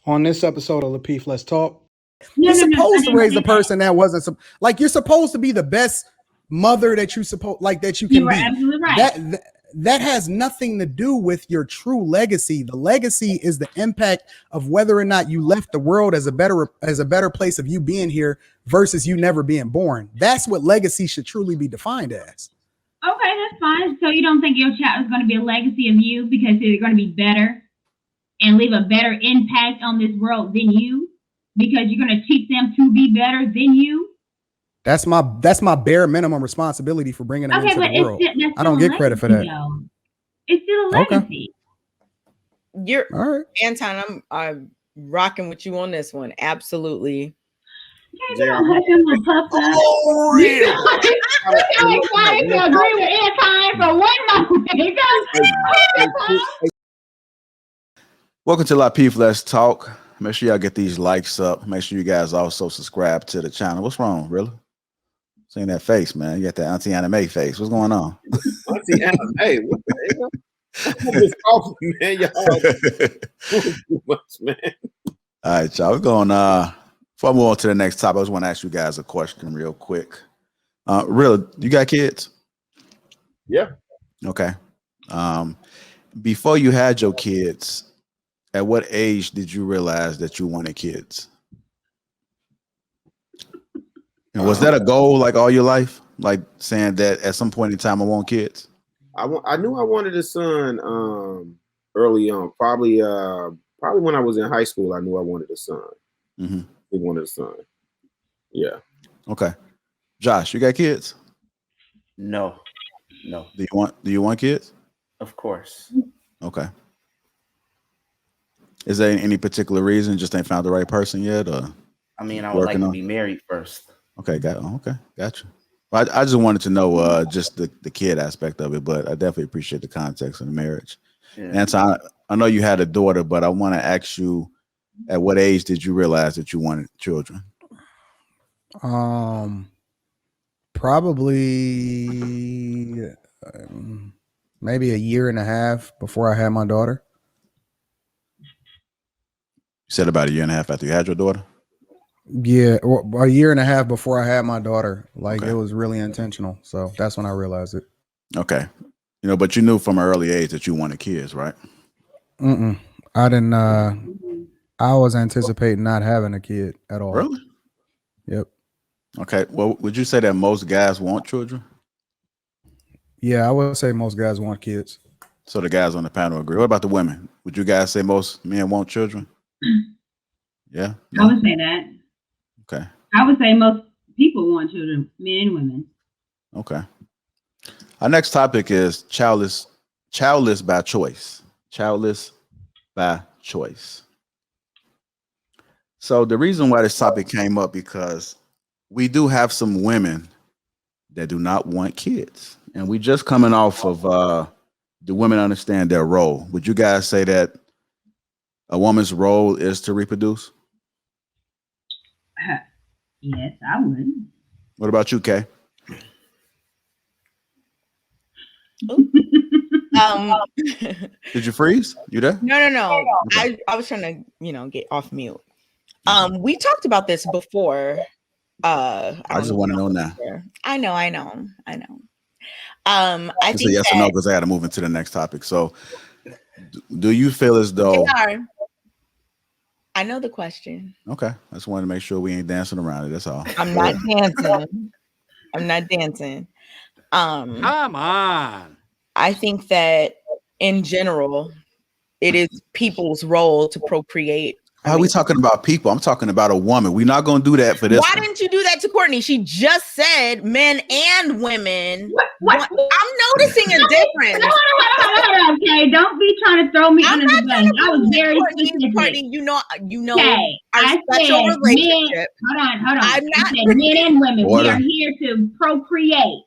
On this episode of Lapeef, Let's Talk. You're supposed to raise the person that wasn't like you're supposed to be the best mother that you can be. Absolutely right. That has nothing to do with your true legacy. The legacy is the impact of whether or not you left the world as a better place of you being here versus you never being born. That's what legacy should truly be defined as. Okay, that's fine. So you don't think your child is going to be a legacy of you because they're going to be better and leave a better impact on this world than you because you're going to teach them to be better than you? That's my bare minimum responsibility for bringing them into the world. I don't get credit for that. Though. It's still a legacy. Okay. You're all right, Anton. I'm rocking with you on this one. Absolutely. You don't have him to puff up. Oh, really? I'm excited to agree with Anton for 1 moment. Welcome to Lapeef, Let's Talk. Make sure y'all get these likes up. Make sure you guys also subscribe to the channel. What's wrong, really? Seeing that face, man. You got that Auntie Anime face. What's going on? Auntie Anime, what the hell? Man, y'all too much, man. All right, y'all. We're going before I move on to the next topic, I just want to ask you guys a question real quick. Really, you got kids? Yeah. Okay. Before you had your kids, at what age did you realize that you wanted kids? And was that a goal like all your life? Like saying that at some point in time I want kids? I knew I wanted a son early on. Probably when I was in high school, I knew I wanted a son. Mm-hmm. I wanted a son. Yeah. Okay. Josh, you got kids? No. Do you want kids? Of course. Okay. Is there any particular reason? Just ain't found the right person yet, or? I mean, I would like to be married first. Okay, gotcha. Well, I just wanted to know just the kid aspect of it, but I definitely appreciate the context of the marriage. Yeah. And so I know you had a daughter, but I want to ask you, at what age did you realize that you wanted children? Probably maybe a year and a half before I had my daughter. You said about a year and a half after you had your daughter? Yeah, a year and a half before I had my daughter. Like It was really intentional. So that's when I realized it. Okay. But you knew from an early age that you wanted kids, right? I didn't. I was anticipating not having a kid at all. Really? Yep. Okay. Well, would you say that most guys want children? Yeah, I would say most guys want kids. So the guys on the panel agree. What about the women? Would you guys say most men want children? Yeah. No? I would say that. Okay. I would say most people want children, men and women. Okay. Our next topic is childless by choice. Childless by choice. So the reason why this topic came up because we do have some women that do not want kids. And we just coming off of do women understand their role? Would you guys say that a woman's role is to reproduce? Yes, I would. What about you, Kay? Did you freeze? You there? No. Okay. I was trying to, get off mute. We talked about this before. I just want to know now. I know. I think yes or no because I had to move into the next topic. So, do you feel as though? I know the question. Okay, I just wanted to make sure we ain't dancing around it. That's all. I'm not dancing. Come on. I think that in general, it is people's role to procreate. How are we talking about people? I'm talking about a woman. We're not going to do that for this. Why didn't you do that to Courtney? She just said men and women. What? I'm noticing a difference. Hold on. Okay, don't be trying to throw me under the bus. I was very specific. Courtney, you know okay, our special relationship. Hold on. I said men and women. We are here to procreate.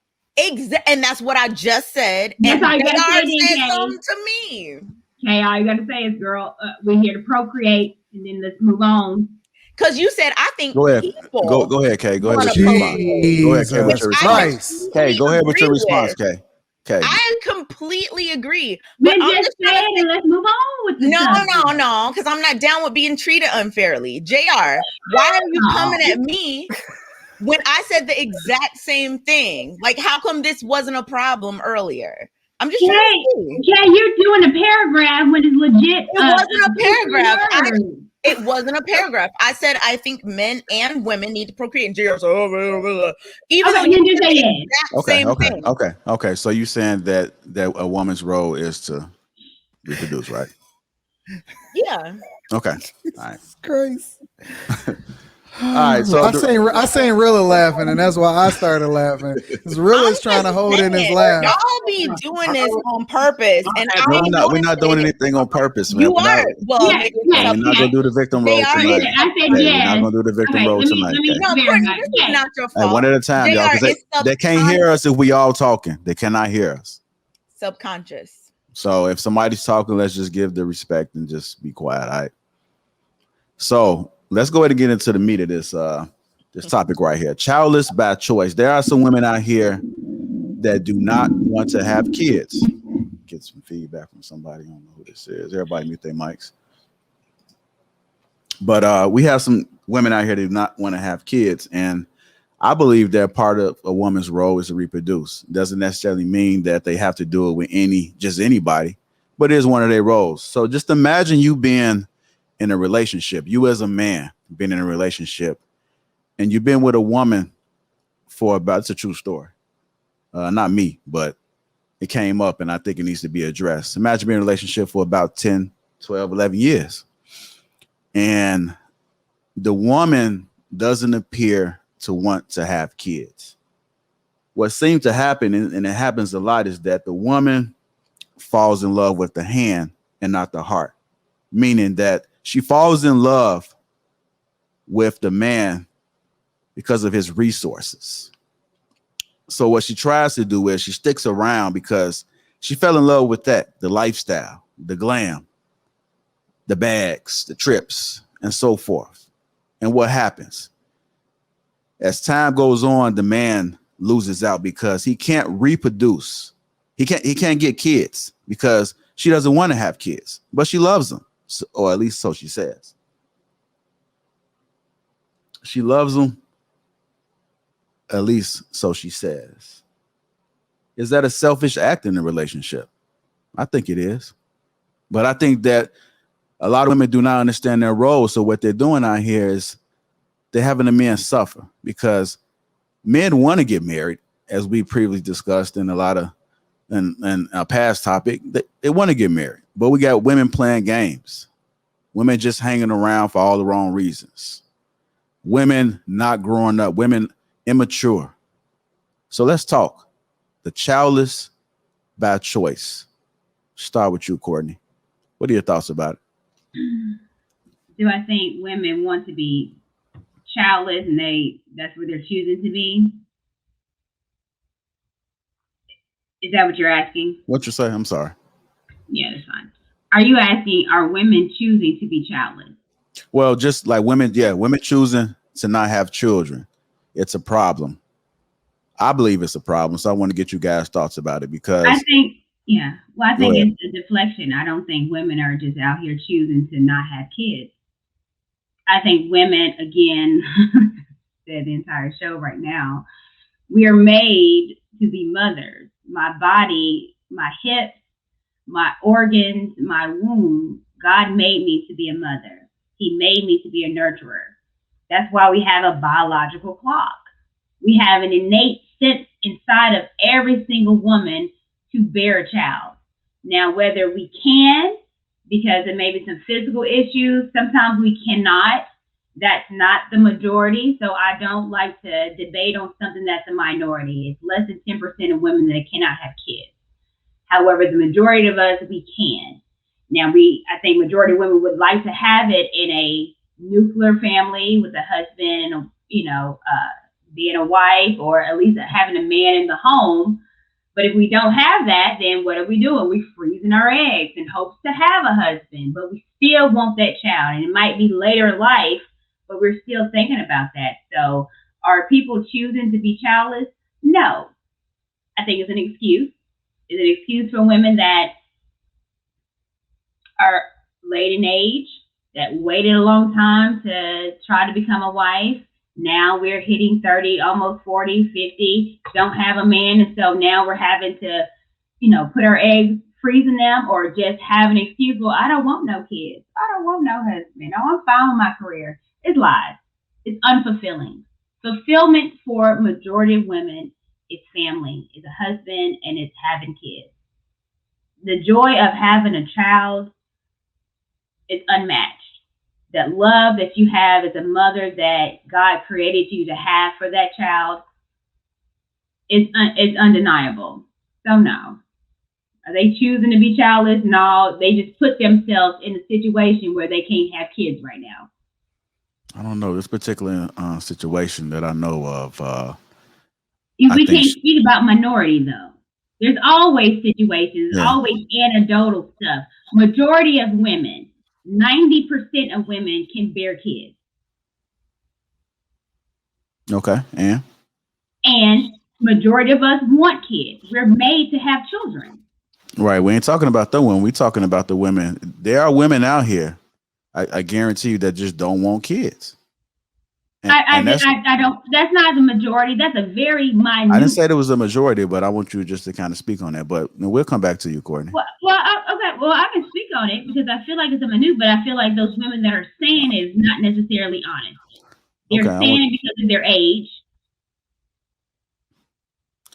And that's what I just said. That's all you gotta say something to me. Okay, all you gotta say is, girl, we're here to procreate. And then let's move on. Because you said, I think go ahead. People go ahead, Kay. Go ahead with your response. Go ahead, Kay, with your response. Kay, go ahead with your response, Kay. Okay. I completely agree. Then just say it and let's move on with the No, because I'm not down with being treated unfairly. JR, why are you coming at me when I said the exact same thing? Like, how come this wasn't a problem earlier? I'm just trying to see. Yeah, you're doing a paragraph when it's legit. It wasn't a paragraph. It wasn't a paragraph. I said I think men and women need to procreate. And JR said, even though you did the exact same thing. Okay. So you saying that a woman's role is to reproduce, right? Yeah. Okay. All right. Christ. All right. So I seen Rilla laughing, and that's why I started laughing. Because Rilla's trying to hold in his laugh. Y'all be doing this on purpose, and we're not doing anything on purpose, man. You are. We're not gonna do the victim role tonight. I said yes. We're not gonna do the victim role tonight. No, Courtney, this is not your fault. One at a time, y'all, because they can't hear us if we all talking. They cannot hear us. Subconscious. So if somebody's talking, let's just give the respect and just be quiet. All right. So let's go ahead and get into the meat of this topic right here. Childless by choice. There are some women out here that do not want to have kids. Get some feedback from somebody. I don't know who this is. Everybody mute their mics. But we have some women out here that do not want to have kids. And I believe that part of a woman's role is to reproduce. Doesn't necessarily mean that they have to do it with anybody, but it is one of their roles. So just imagine you being in a relationship, you as a man being in a relationship, and you've been with a woman for about, it's a true story. Not me, but it came up and I think it needs to be addressed. Imagine being in a relationship for about 10, 12, 11 years. And the woman doesn't appear to want to have kids. What seems to happen, and it happens a lot, is that the woman falls in love with the hand and not the heart, meaning that she falls in love with the man because of his resources. So what she tries to do is she sticks around because she fell in love with that, the lifestyle, the glam, the bags, the trips, and so forth. And what happens? As time goes on, the man loses out because he can't reproduce. He can't get kids because she doesn't want to have kids, but she loves them. So, or at least so she says. She loves them, at least so she says. Is that a selfish act in a relationship? I think it is. But I think that a lot of women do not understand their role. So what they're doing out here is they're having the men suffer because men want to get married, as we previously discussed in a lot of in our past topic. They want to get married, but we got women playing games, women just hanging around for all the wrong reasons, women not growing up, women immature. So let's talk. The childless by choice. Start with you, Courtney. What are your thoughts about it? Do I think women want to be childless and that's what they're choosing to be? Is that what you're asking? What you say? I'm sorry. Yeah, that's fine. Are you asking, are women choosing to be childless? Well, just like women, women choosing to not have children. It's a problem. I believe it's a problem. So I want to get you guys' thoughts about it because I think it's a deflection. I don't think women are just out here choosing to not have kids. I think women, again, said the entire show right now, we are made to be mothers. My body, my hips, my organs, my womb, God made me to be a mother. He made me to be a nurturer. That's why we have a biological clock. We have an innate sense inside of every single woman to bear a child. Now, whether we can, because there may be some physical issues, sometimes we cannot. That's not the majority. So I don't like to debate on something that's a minority. It's less than 10% of women that cannot have kids. However, the majority of us, we can. Now, I think majority of women would like to have it in a nuclear family with a husband, being a wife, or at least having a man in the home. But if we don't have that, then what are we doing? We're freezing our eggs in hopes to have a husband, but we still want that child. And it might be later in life, but we're still thinking about that. So are people choosing to be childless? No. I think it's an excuse. Is an excuse for women that are late in age, that waited a long time to try to become a wife. Now we're hitting 30, almost 40, 50, don't have a man. And so now we're having to, put our eggs, freezing them, or just have an excuse. Well, I don't want no kids. I don't want no husband. Oh, I'm fine with my career. It's lies. It's unfulfilling. Fulfillment for majority of women is family, is a husband, and it's having kids. The joy of having a child is unmatched. That love that you have as a mother that God created you to have for that child is undeniable. So no. Are they choosing to be childless? No, they just put themselves in a situation where they can't have kids right now. I don't know this particular situation that I know of. We can't speak about minority though. There's always situations, always anecdotal stuff. Majority of women, 90% of women can bear kids. Okay, and majority of us want kids. We're made to have children. Right. We ain't talking about the women. We're talking about the women. There are women out here, I guarantee you, that just don't want kids. I don't. That's not the majority. That's a very minute. I didn't say there was a majority, but I want you just to kind of speak on that. But we'll come back to you, Courtney. Okay. Well, I can speak on it because I feel like it's a minute, but I feel like those women that are saying it is not necessarily honest. They're saying it because of their age.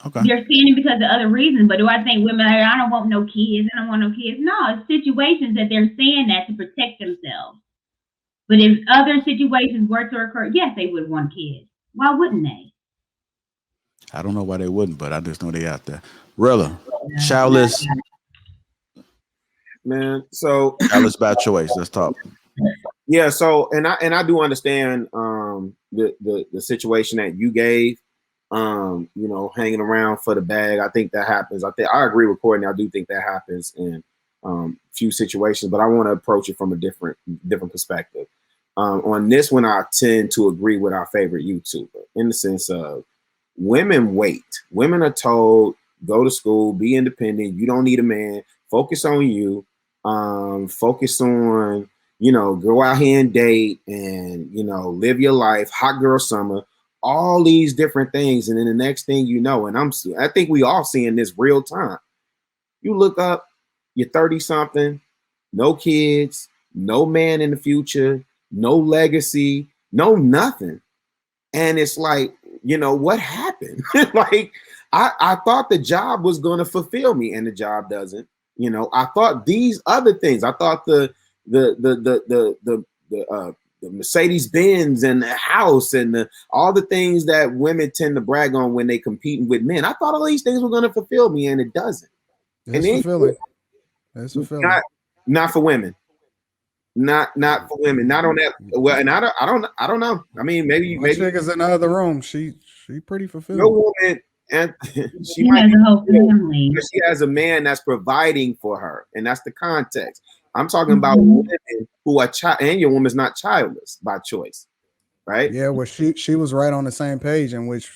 Okay. They're saying it because of other reasons, but do I think women are, I don't want no kids, I don't want no kids? No, it's situations that they're saying that to protect themselves. But if other situations were to occur, yes, they would want kids. Why wouldn't they? I don't know why they wouldn't, but I just know they out there. Rilla, childless. Man, so childless by choice. Let's talk. Yeah, so and I do understand the situation that you gave. Hanging around for the bag. I think that happens. I agree with Courtney. I do think that happens in few situations, but I want to approach it from a different perspective. On this one, I tend to agree with our favorite YouTuber in the sense of women wait. Women are told, go to school, be independent. You don't need a man. Focus on you. Focus on, go out here and date and, live your life. Hot girl summer. All these different things, and then the next thing you know, and I think we all seeing this real time. You look up, you're 30-something, no kids, no man in the future, no legacy, no nothing, and it's like, what happened? Like, I thought the job was going to fulfill me, and the job doesn't. I thought these other things. I thought the Mercedes Benz and the house and all the things that women tend to brag on when they competing with men. I thought all these things were going to fulfill me, and it doesn't. It's fulfilling. It's fulfilling. Not for women. Not for women. Not on that. Well, and I don't know. I mean, maybe chick is in the other room. She pretty fulfilled. No woman, and she has a whole family. She has a man that's providing for her, and that's the context. I'm talking about women who are and your woman's not childless by choice, right? Yeah, well, she was right on the same page in which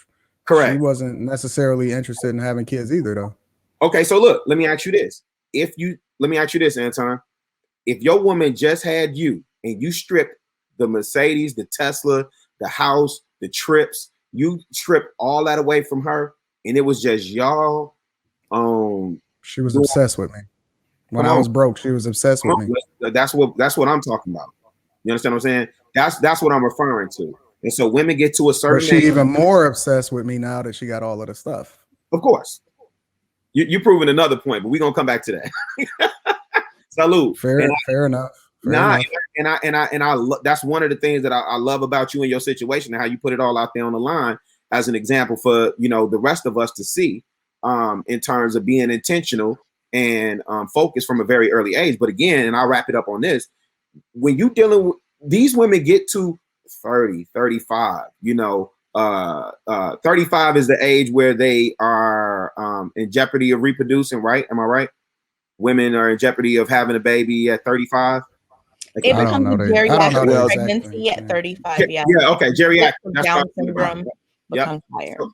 correct. She wasn't necessarily interested in having kids either, though. Okay, so look, let me ask you this. Let me ask you this, Anton. If your woman just had you and you stripped the Mercedes, the Tesla, the house, the trips, you stripped all that away from her, and it was just y'all. She was obsessed with me. When I was broke, she was obsessed with me. That's what I'm talking about. You understand what I'm saying? That's what I'm referring to. And so women get to a certain age. She's even more obsessed with me now that she got all of the stuff. Of course. You're proving another point, but we're gonna come back to that. Salute. Fair enough. That's one of the things that I love about you and your situation and how you put it all out there on the line as an example for the rest of us to see in terms of being intentional and focus from a very early age. But again, and I'll wrap it up on this, when you dealing with these women get to 30, 35, 35 is the age where they are in jeopardy of reproducing, right? Am I right? Women are in jeopardy of having a baby at 35. It becomes a geriatric pregnancy at 35. Yeah. Yeah. Okay. Geriatric. Down syndrome. Yep.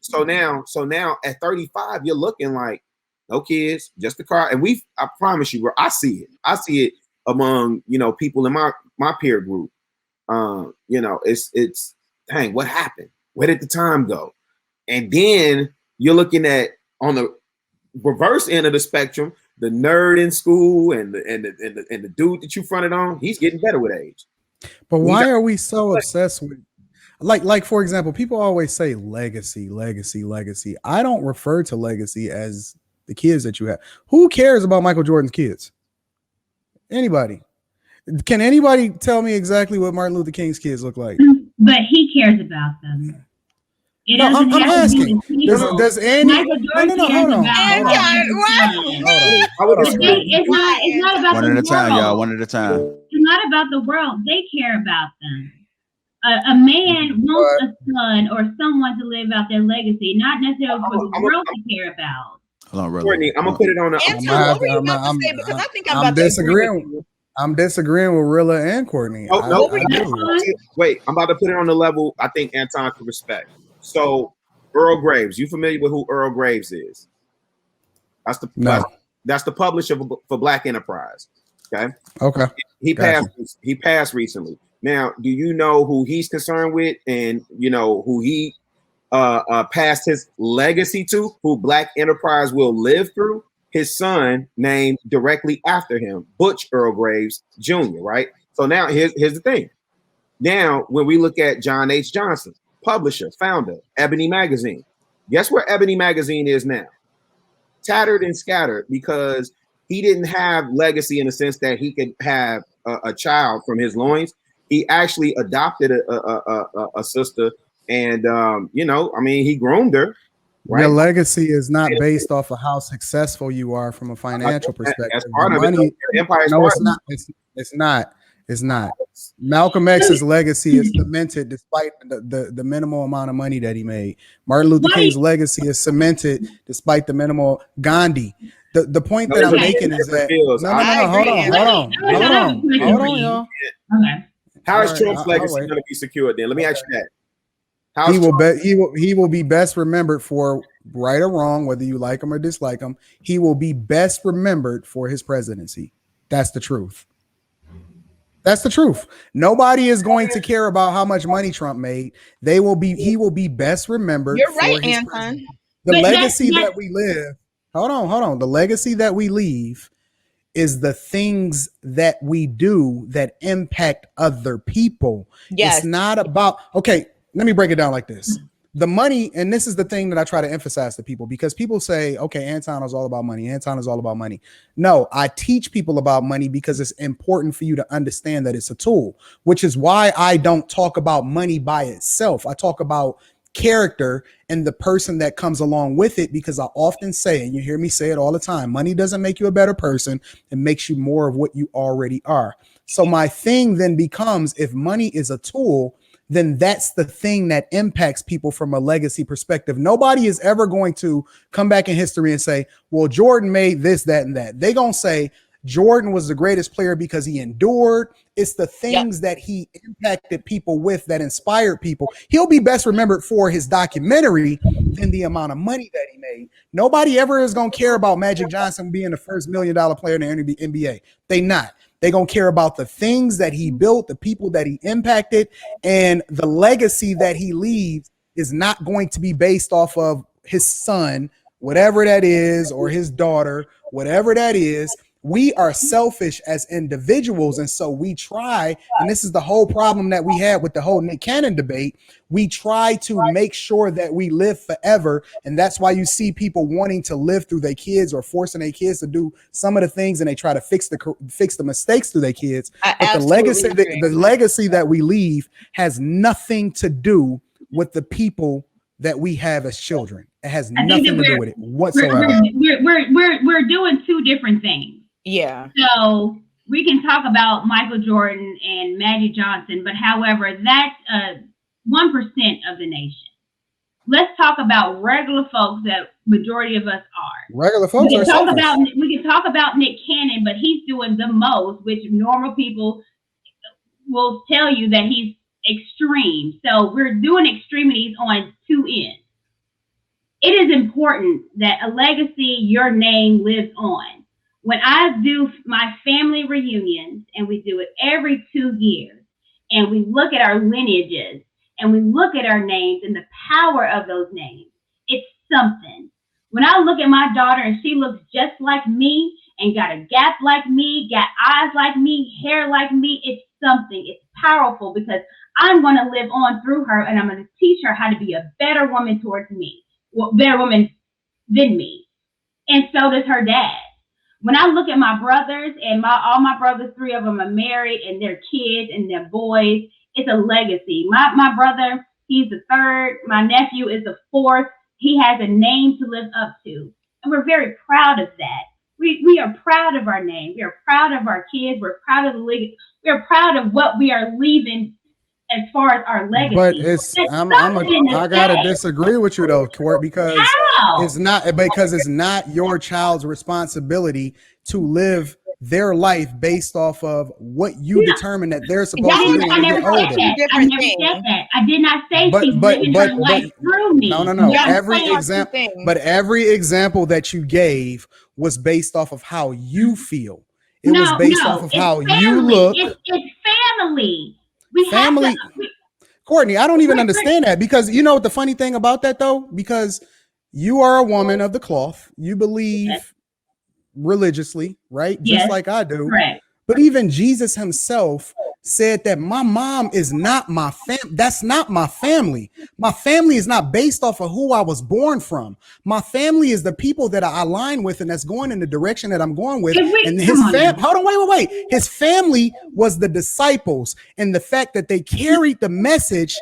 So now at 35, you're looking like no kids, just the car. And I promise you, bro, I see it. I see it among, people in my peer group. It's dang, what happened? Where did the time go? And then you're looking at on the reverse end of the spectrum, the nerd in school and the dude that you fronted on, he's getting better with age. But why are we so obsessed with, like for example, people always say legacy. I don't refer to legacy as the kids that you have. Who cares about Michael Jordan's kids? Anybody? Can anybody tell me exactly what Martin Luther King's kids look like? But he cares about them. I'm asking. Does Andy? No, hold on. It's not about one the at a world. time, y'all. One at a time. It's not about the world. They care about them. A man wants a son or someone to live out their legacy, not necessarily for the world to care about. Hold on, brother. Courtney, I'm gonna put it on. Anton, what were you about to say? Because I think I'm about disagreeing. I'm disagreeing with Rilla and Courtney. No, wait. I'm about to put it on the level I think Anton can respect. So, Earl Graves, you familiar with who Earl Graves is? That's the publisher for Black Enterprise. Okay. He passed recently. Now, do you know who he's concerned with, and who he passed his legacy to? Who Black Enterprise will live through? His son, named directly after him, Butch Earl Graves Jr. Right. So now here's the thing. Now, when we look at John H. Johnson, publisher, founder, Ebony Magazine. Guess where Ebony Magazine is now? Tattered and scattered, because he didn't have legacy in the sense that he could have a child from his loins. He actually adopted a sister, and he groomed her. Right? Your legacy is not based off of how successful you are from a financial perspective. That's part of it. No, it's not. It's not. Malcolm X's legacy is cemented despite the minimal amount of money that he made. Martin Luther King's legacy is cemented despite the minimal. Gandhi. The point that I'm making is that hold on, y'all. Okay. How is Trump's legacy going to be secured? Then let me ask you that. He will be best remembered for, right or wrong, whether you like him or dislike him. He will be best remembered for his presidency. That's the truth. That's the truth. Nobody is going to care about how much money Trump made. He will be best remembered. You're right, Anton. The legacy that we live. Hold on. The legacy that we leave is the things that we do that impact other people. Yes. It's not about, okay, let me break it down like this. The money, and this is the thing that I try to emphasize to people, because people say, okay, Anton is all about money. Anton is all about money. No, I teach people about money because it's important for you to understand that it's a tool, which is why I don't talk about money by itself. I talk about character and the person that comes along with it, because I often say, and you hear me say it all the time, money doesn't make you a better person. It makes you more of what you already are. So my thing then becomes, if money is a tool, then that's the thing that impacts people from a legacy perspective. Nobody is ever going to come back in history and say, well, Jordan made this, that, and that. They're going to say Jordan was the greatest player because he endured. It's the things that he impacted people with that inspired people. He'll be best remembered for his documentary than the amount of money that he made. Nobody ever is going to care about Magic Johnson being the first $1 million player in the NBA. They not. They're going to care about the things that he built, the people that he impacted, and the legacy that he leaves is not going to be based off of his son, whatever that is, or his daughter, whatever that is. We are selfish as individuals, and so we try, and this is the whole problem that we had with the whole Nick Cannon debate. We try to make sure that we live forever, and that's why you see people wanting to live through their kids or forcing their kids to do some of the things, and they try to fix the mistakes through their kids. But the legacy that we leave has nothing to do with the people that we have as children. It has nothing to do with it whatsoever. We're doing two different things. Yeah. So we can talk about Michael Jordan and Magic Johnson, but however, that's 1% of the nation. Let's talk about regular folks that majority of us are. Regular folks we can talk about Nick Cannon, but he's doing the most, which normal people will tell you that he's extreme. So we're doing extremities on two ends. it is important that a legacy, your name lives on. When I do my family reunions, and we do it every 2 years, and we look at our lineages and we look at our names and the power of those names, it's something. When I look at my daughter and she looks just like me and got a gap like me, got eyes like me, hair like me, it's something. It's powerful because I'm going to live on through her, and I'm going to teach her how to be a better woman towards me, better woman than me. And so does her dad. When I look at my brothers, and all my brothers, 3 of them are married, and their kids and their boys, it's a legacy. My brother, he's the 3rd. My nephew is the 4th. He has a name to live up to. And we're very proud of that. We are proud of our name. We are proud of our kids. We're proud of the legacy. We're proud of what we are leaving as far as our legacy. But I gotta disagree with you though, Court, because it's not your child's responsibility to live their life based off of what you determine that they're supposed to do when they get older. I never said that. I did not say she's living her life through me. No. Every example that you gave was based off of how you feel. It was based off of how you look. It's family. Family. Courtney, I don't even understand that, because you know what the funny thing about that though? Because you are a woman of the cloth. You believe religiously, right? Yes. Just like I do. Correct. But even Jesus himself said that my mom is not my family. That's not my family. My family is not based off of who I was born from. My family is the people that I align with, and that's going in the direction that I'm going with. And his family, hold on, wait. His family was the disciples, and the fact that they carried the message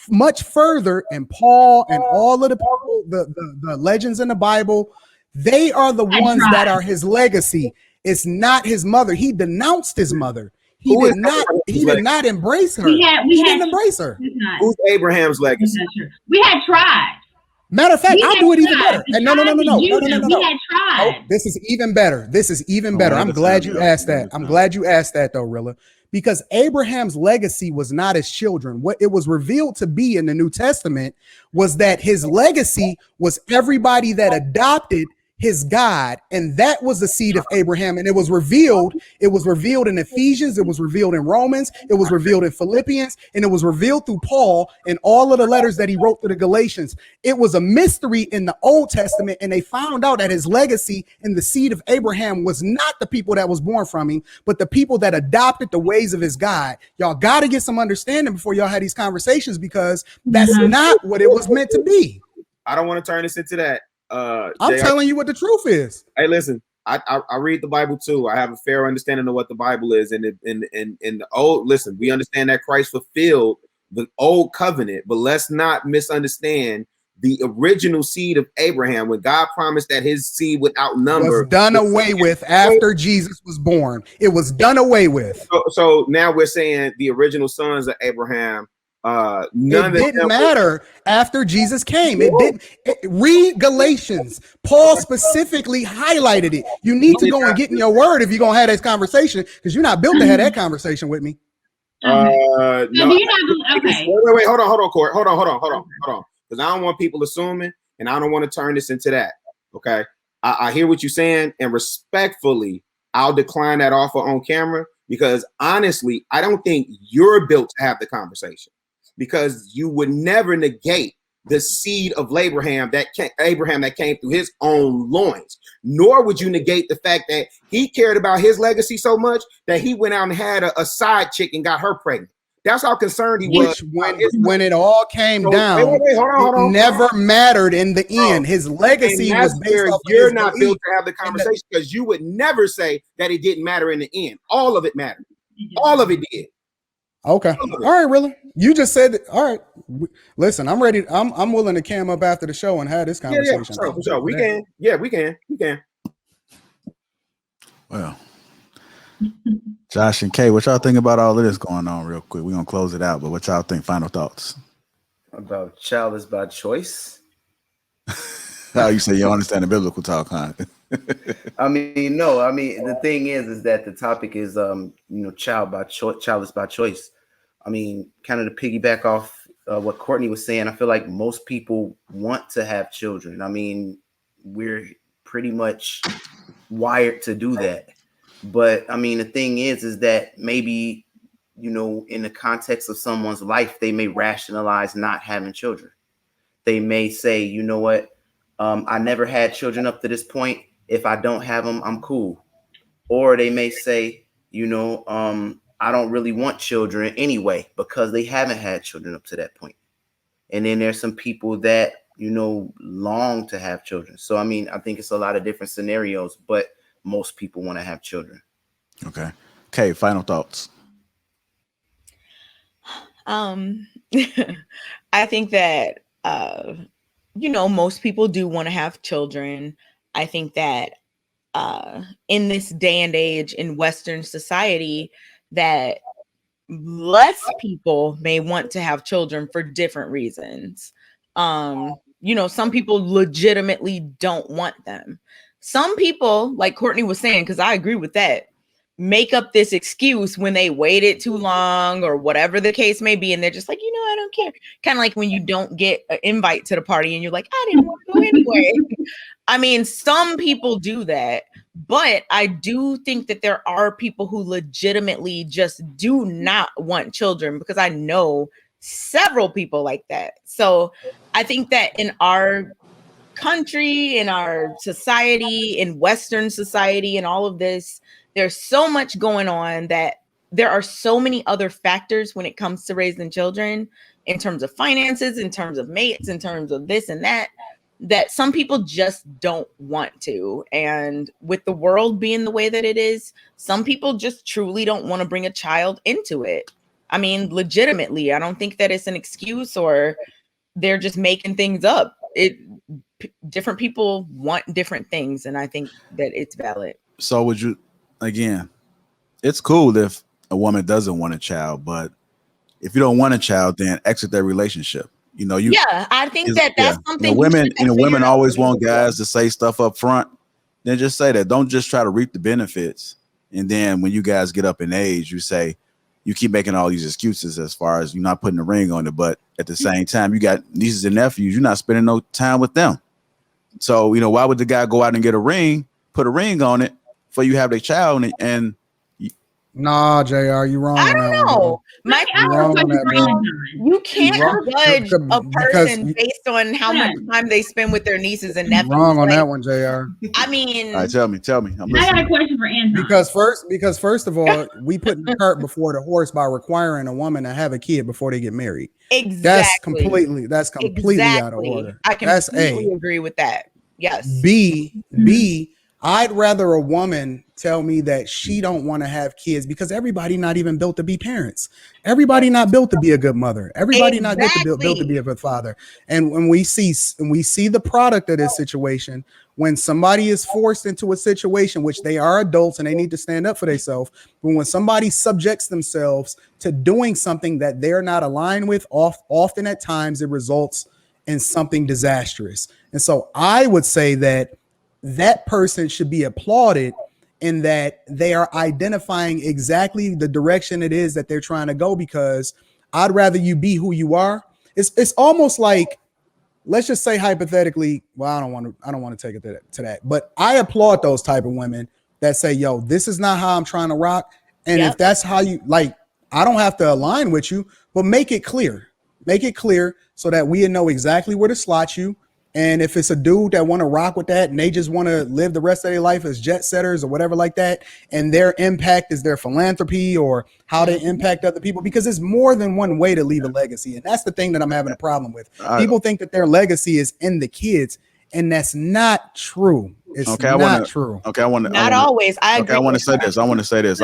much further. And Paul and all of the people, the legends in the Bible, they are the ones that are his legacy. It's not his mother. He denounced his mother. He did not embrace her. He didn't embrace her. Who's Abraham's legacy? We had tried. Matter of fact, I'll do it even better. And no. We had tried. Oh, this is even better. I'm glad you asked that. I'm glad you asked that though, Rilla, because Abraham's legacy was not his children. What it was revealed to be in the New Testament was that his legacy was everybody that adopted his God, and that was the seed of Abraham. And it was revealed in Ephesians, it was revealed in Romans, it was revealed in Philippians, and it was revealed through Paul and all of the letters that he wrote to the Galatians. It was a mystery in the Old Testament, and they found out that his legacy and the seed of Abraham was not the people that was born from him, but the people that adopted the ways of his God. Y'all got to get some understanding before y'all have these conversations, because that's not what it was meant to be. I don't want to turn this into that. I'm telling you what the truth is. Hey, listen, I read the Bible too. I have a fair understanding of what the Bible is, and in the old. Listen, we understand that Christ fulfilled the old covenant, but let's not misunderstand the original seed of Abraham. When God promised that his seed would outnumber, was done away with after Jesus was born. It was done away with. So now we're saying the original sons of Abraham. It didn't matter after Jesus came. It didn't. Read Galatians. Paul specifically highlighted it. You need to go and get in your word if you're gonna have this conversation, because you're not built to have that conversation with me. No. Okay. Wait, hold on, Court. Hold on. Because I don't want people assuming, and I don't want to turn this into that. Okay. I hear what you're saying, and respectfully, I'll decline that offer on camera, because honestly, I don't think you're built to have the conversation. Because you would never negate the seed of Abraham that came through his own loins, nor would you negate the fact that he cared about his legacy so much that he went out and had a side chick and got her pregnant. That's how concerned he was. When it all came down, hold on, never mattered in the end. His legacy was based off. You're not built to have the conversation, because you would never say that it didn't matter in the end. All of it mattered. All of it did. Okay. All right, Rilla. You just said it. All right. Listen, I'm ready. I'm willing to cam up after the show and have this conversation. Yeah, sure. We can. Yeah, we can. Well, Josh and Kay, what y'all think about all of this going on real quick? We're going to close it out, but what y'all think? Final thoughts? About childless by choice? How you say you understand the biblical talk, huh? I mean, no. I mean, the thing is that the topic is, childless by choice. I mean, kind of to piggyback off what Courtney was saying, I feel like most people want to have children. I mean, we're pretty much wired to do that. But I mean, the thing is that maybe, you know, in the context of someone's life, they may rationalize not having children. They may say, you know what, I never had children up to this point. If I don't have them, I'm cool. Or they may say, you know, I don't really want children anyway, because they haven't had children up to that point. And then there's some people that, you know, long to have children. So, I mean, I think it's a lot of different scenarios, but most people want to have children. Okay. Okay. Final thoughts. I think that, you know, most people do want to have children. I think that in this day and age in Western society, that less people may want to have children for different reasons. You know, some people legitimately don't want them. Some people, like Courtney was saying, because I agree with that, make up this excuse when they waited too long or whatever the case may be. And they're just like, you know, I don't care. Kind of like when you don't get an invite to the party and you're like, I didn't want to go anyway. I mean, some people do that, but I do think that there are people who legitimately just do not want children, because I know several people like that. So I think that in our country, in our society, in Western society, and all of this, there's so much going on that there are so many other factors when it comes to raising children, in terms of finances, in terms of mates, in terms of this and that, that some people just don't want to. And with the world being the way that it is, some people just truly don't want to bring a child into it. I mean, legitimately, I don't think that it's an excuse or they're just making things up. Different people want different things, and I think that it's valid. So would you, again, it's cool if a woman doesn't want a child, but if you don't want a child, then exit that relationship. You know, I think that's something. Women always want guys to say stuff up front. Then just say that. Don't just try to reap the benefits. And then when you guys get up in age, you say, you keep making all these excuses as far as you're not putting a ring on it. But at the same time, you got nieces and nephews, you're not spending no time with them. So, you know, why would the guy go out and get a ring, put a ring on it before you have a child? And nah, JR, you wrong. I don't know. You can't judge a person based on how much time they spend with their nieces and nephews. Wrong on that one, JR. I mean, all right, tell me. I got a question for Anton. Because first of all, we put the cart before the horse by requiring a woman to have a kid before they get married. Exactly. That's completely out of order. I completely agree with that. Yes. B, I'd rather a woman tell me that she don't want to have kids, because everybody not even built to be parents. Everybody not built to be a good mother. Everybody not built to be a good father. And when we see the product of this situation, when somebody is forced into a situation, which they are adults and they need to stand up for themselves, but when somebody subjects themselves to doing something that they're not aligned with, often at times it results in something disastrous. And so I would say that person should be applauded in that they are identifying exactly the direction it is that they're trying to go, because I'd rather you be who you are. It's almost like, let's just say hypothetically, well, I don't want to take it to that, but I applaud those type of women that say, yo, this is not how I'm trying to rock. And if that's how you like, I don't have to align with you, but make it clear so that we know exactly where to slot you. And if it's a dude that want to rock with that and they just want to live the rest of their life as jet setters or whatever like that, and their impact is their philanthropy or how they impact other people, because there's more than one way to leave a legacy. And that's the thing that I'm having a problem with. People think that their legacy is in the kids, and that's not true. It's not true. Okay, I want to say this.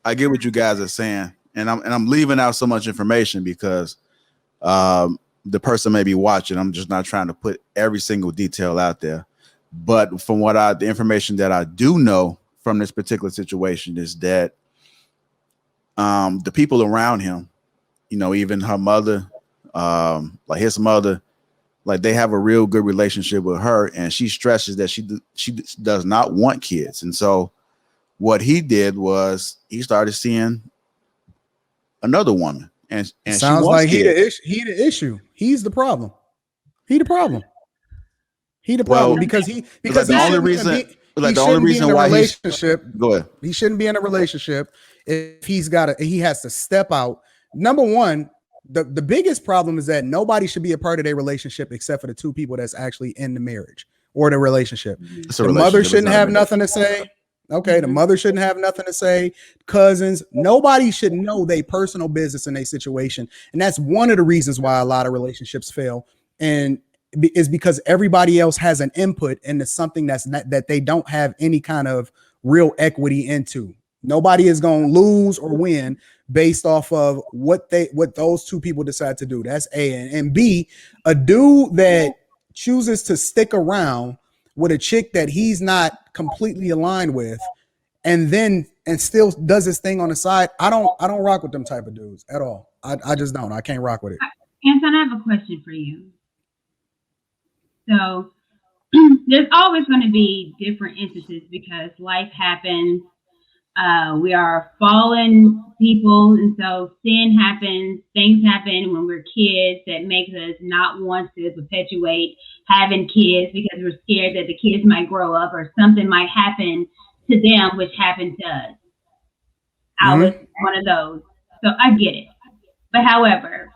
I get what you guys are saying, and I'm leaving out so much information because the person may be watching. I'm just not trying to put every single detail out there. But from the information that I do know from this particular situation is that the people around him, you know, even her mother, like his mother, like they have a real good relationship with her, and she stresses that she does not want kids. And so what he did was he started seeing another woman. and she Sounds wants like kids. he the issue. He's the problem. He the problem. He the Well, problem because like he the only shouldn't reason, even be, like he the only shouldn't be in reason a why he's relationship. go ahead. He shouldn't be in a relationship if he has to step out. Number one, the biggest problem is that nobody should be a part of their relationship except for the two people that's actually in the marriage or the relationship. It's a The mother relationship, it's shouldn't not a have marriage. nothing to say. Okay, the mother shouldn't have nothing to say. Cousins, nobody should know their personal business in a situation, and that's one of the reasons why a lot of relationships fail. And is because everybody else has an input into something that they don't have any kind of real equity into. Nobody is going to lose or win based off of what those two people decide to do. That's A. And B, a dude that chooses to stick around with a chick that he's not completely aligned with and still does his thing on the side. I don't rock with them type of dudes at all. I just don't. I can't rock with it. Anton, I have a question for you. So there's always going to be different instances because life happens. We are fallen people, and so sin happens. Things happen when we're kids that makes us not want to perpetuate having kids because we're scared that the kids might grow up or something might happen to them, which happened to us. I was one of those, so I get it. But however,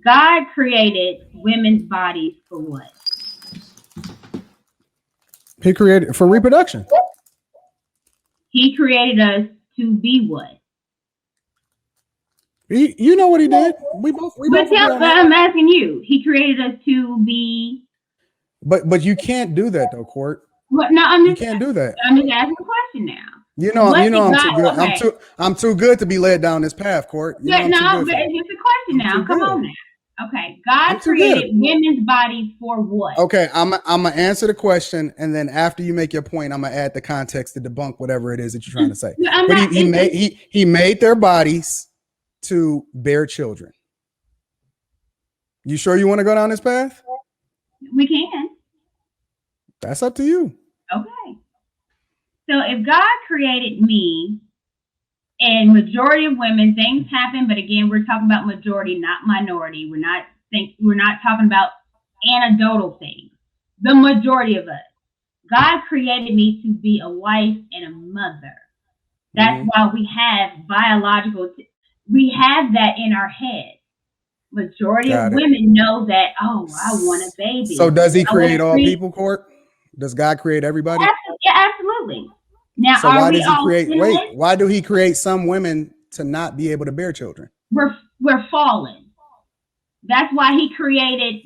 God created women's bodies for what? He created for reproduction. He created us to be what? You know what he did. We both I'm asking you. He created us to be. But you can't do that though, Court. What? No, you can't do that. I'm just asking a question now. I'm too good to be led down this path, Court. But it's just a question now. Come on now. Okay, God created women's bodies for what? Okay, I'm gonna answer the question, and then after you make your point, I'm gonna add the context to debunk whatever it is that you're trying to say. But he made their bodies to bear children. You sure you want to go down this path? We can. That's up to you. Okay. So if God created me, and majority of women, things happen, but again, we're talking about majority, not minority. We're not talking about anecdotal things. The majority of us. God created me to be a wife and a mother. That's why we have biological. We have that in our head. Majority of women know that. Oh, I want a baby. So does He create all people, Court? Does God create everybody? Yeah, absolutely. Now, so why does He create? Why do He create some women to not be able to bear children? We're fallen. That's why He created.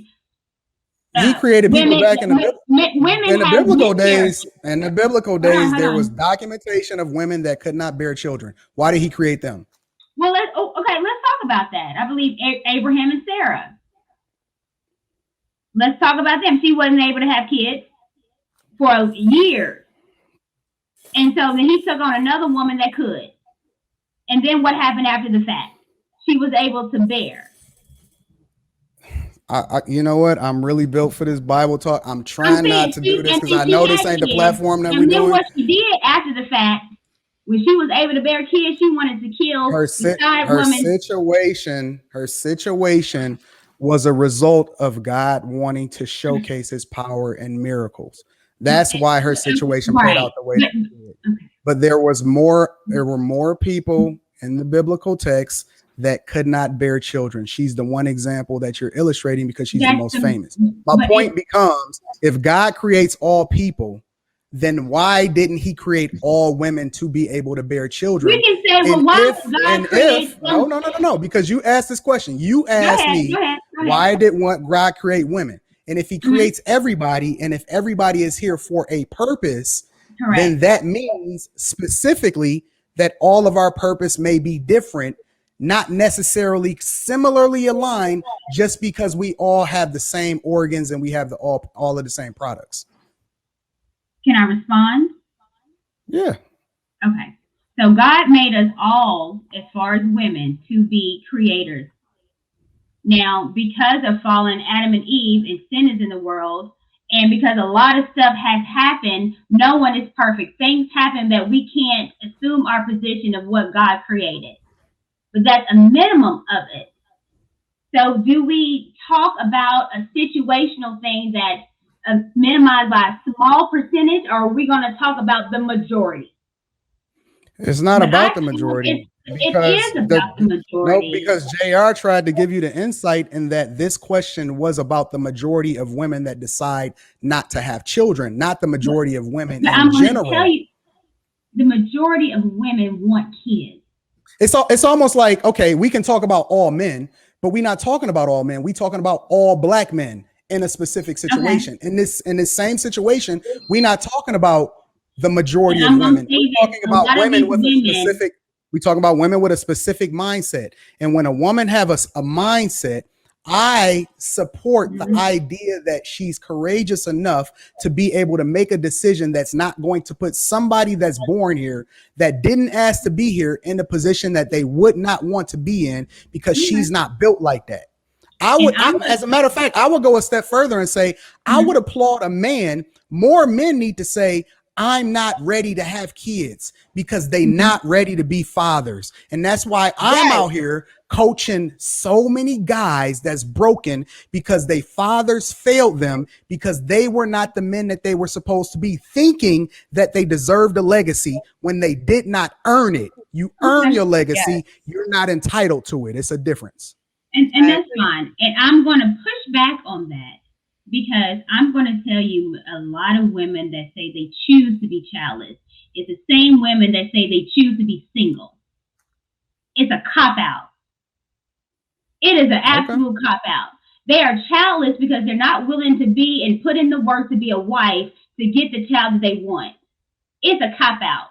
He created people women, back in the biblical days. In the biblical days, there was documentation of women that could not bear children. Why did He create them? Well, let's talk about that. I believe Abraham and Sarah. Let's talk about them. She wasn't able to have kids for years. And so then he took on another woman that could. And then what happened after the fact? She was able to bear. You know what? I'm really built for this Bible talk. I'm trying not to do this because I know this ain't the platform that we're doing. And then what she did after the fact, when she was able to bear kids, she wanted to kill her situation. Her situation was a result of God wanting to showcase His power and miracles. That's why her situation played out the way it did. But there were more people in the biblical text that could not bear children. She's the one example that you're illustrating because she's the most famous. My point becomes, if God creates all people, then why didn't He create all women to be able to bear children? We can say, well, why God create no, because you asked this question. You asked me, why did God create women? And if He creates everybody, and if everybody is here for a purpose, then that means specifically that all of our purpose may be different, not necessarily similarly aligned, just because we all have the same organs and we have all of the same products. Can I respond? Yeah. Okay. So God made us all, as far as women, to be creators. Now, because of fallen Adam and Eve and sin is in the world, and because a lot of stuff has happened, no one is perfect. Things happen that we can't assume our position of what God created. but that's a minimum of it. So do we talk about a situational thing that's minimized by a small percentage, or are we going to talk about the majority? It's not about the majority. It is about the majority. No, because JR tried to give you the insight in that this question was about the majority of women that decide not to have children, not the majority of women but in I'm general. going to tell you, the majority of women want kids. It's almost like, okay, we can talk about all men, but we're not talking about all men. We're talking about all black men in a specific situation. Okay. In this same situation, we're not talking about the majority of women. We're talking about women with a specific. We talk about women with a specific mindset. And when a woman have a mindset, I support the idea that she's courageous enough to be able to make a decision that's not going to put somebody that's born here that didn't ask to be here in a position that they would not want to be in because she's not built like that. As a matter of fact, I would go a step further and say, I would applaud a man. More men need to say, I'm not ready to have kids because they not ready to be fathers. And that's why I'm out here coaching so many guys that's broken because they fathers failed them because they were not the men that they were supposed to be, thinking that they deserved a legacy when they did not earn it. You earn your legacy. You're not entitled to it. It's a difference. And that's fine. And I'm going to push back on that. Because I'm going to tell you, a lot of women that say they choose to be childless, it's the same women that say they choose to be single. It's a cop-out. It is an absolute cop-out. They are childless because they're not willing to be and put in the work to be a wife to get the child that they want. It's a cop-out.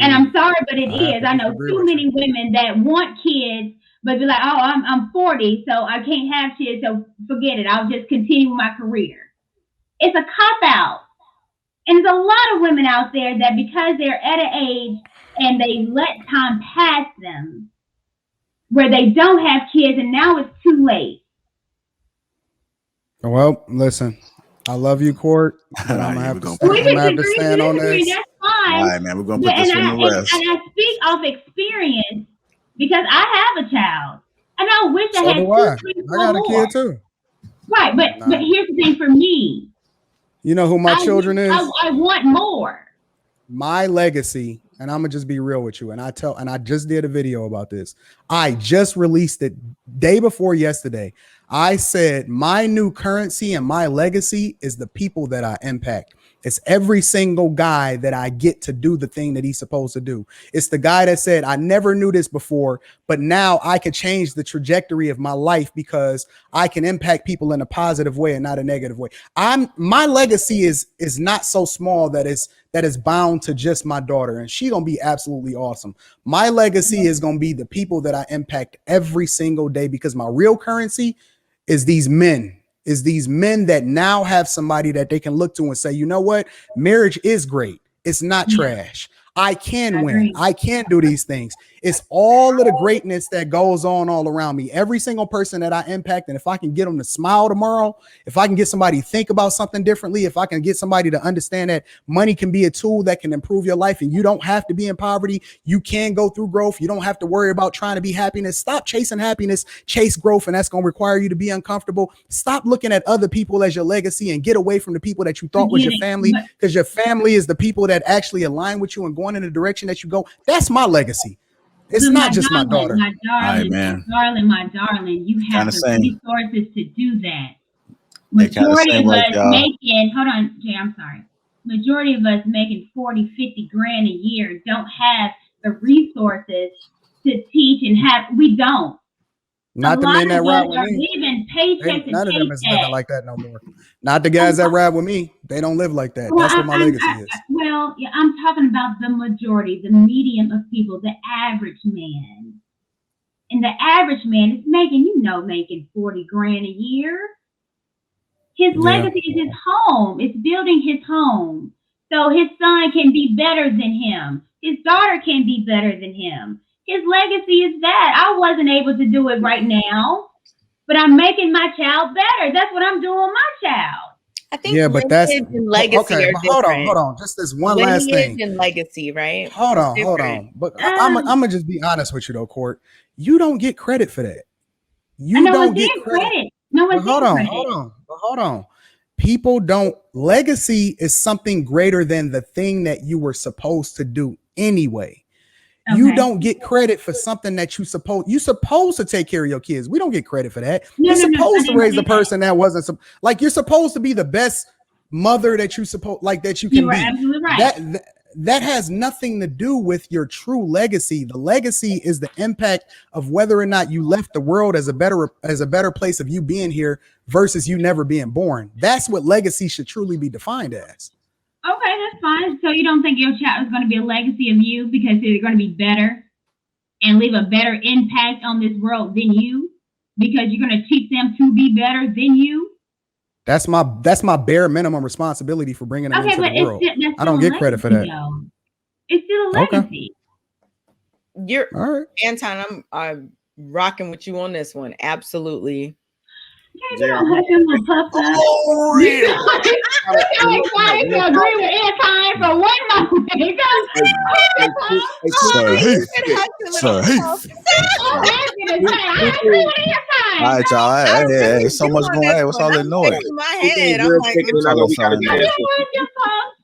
And I'm sorry, but it is. I know too many women that want kids, but be like, oh, I'm 40, so I can't have kids, so forget it. I'll just continue my career. It's a cop-out. And there's a lot of women out there that because they're at an age and they let time pass them, where they don't have kids, and now it's too late. Well, listen, I love you, Court. But I'm gonna have to stand on this. That's fine. All right, man, we're gonna put this one to rest. And I speak off experience because I have a child, and I wish I had two. I got a kid too. Right, but here's the thing for me. You know who my children is? I want more. My legacy, and I'm gonna just be real with you. And I just did a video about this. I just released it day before yesterday. I said my new currency and my legacy is the people that I impact. It's every single guy that I get to do the thing that he's supposed to do. It's the guy that said, I never knew this before, but now I can change the trajectory of my life because I can impact people in a positive way and not a negative way. My legacy is not so small that is bound to just my daughter, and she's gonna be absolutely awesome. My legacy is gonna be the people that I impact every single day, because my real currency is these men. Is these men that now have somebody that they can look to and say, you know what? Marriage is great. It's not trash. I can win. I can do these things. It's all of the greatness that goes on all around me. Every single person that I impact, and if I can get them to smile tomorrow, if I can get somebody to think about something differently, if I can get somebody to understand that money can be a tool that can improve your life and you don't have to be in poverty, you can go through growth. You don't have to worry about trying to be happiness. Stop chasing happiness, chase growth, and that's going to require you to be uncomfortable. Stop looking at other people as your legacy and get away from the people that you thought was your family, because your family is the people that actually align with you and going in the direction that you go. That's my legacy. It's not just my daughter. My darling, my darling, you have the resources to do that. Majority of us making, hold on, Jay, I'm sorry. Majority of us making 40, 50 grand a year don't have the resources to teach and have, we don't. Not the men that ride with me. None of them is living like that no more. Not the guys that ride with me. They don't live like that. That's what my legacy is. Well, yeah, I'm talking about the majority, the medium of people, the average man. And the average man is making 40 grand a year. His legacy is his home. It's building his home. So his son can be better than him. His daughter can be better than him. His legacy is that. I wasn't able to do it right now, but I'm making my child better. That's what I'm doing with my child. I think Yeah, but that's lineage and legacy okay. are But different. hold on. Just this one last Lineage thing. and legacy, right? Hold It's on. different. But I'm gonna just be honest with you though, Court. You don't get credit for that. You I know don't it's get in credit. credit. No, But it's hold in on, credit. hold on. People don't. Legacy is something greater than the thing that you were supposed to do anyway. You Okay. don't get credit for something that you're supposed to take care of your kids. We don't get credit for that. No, You're no, I supposed to didn't raise say a person that wasn't like you're supposed to be the best mother that you that you can You were be. absolutely right. That has nothing to do with your true legacy. The legacy is the impact of whether or not you left the world as a better place of you being here versus you never being born. That's what legacy should truly be defined as. Okay, that's fine. So you don't think your child is going to be a legacy of you because they're going to be better and leave a better impact on this world than you because you're going to teach them to be better than you? That's my bare minimum responsibility for bringing them Okay, into but the world. that's I don't still get a credit for that. legacy, though. It's still a Okay. legacy. You're All right. Anton, I'm rocking with you on this one. Absolutely. Okay, you don't hush him and puff up. Oh, real. I'm excited to agree with Anton for 1 moment. Sir Heath. All right, y'all. Hey, so much going on. Hey, what's all the noise? In my head, I'm like, Real quick, and then I know we gotta get into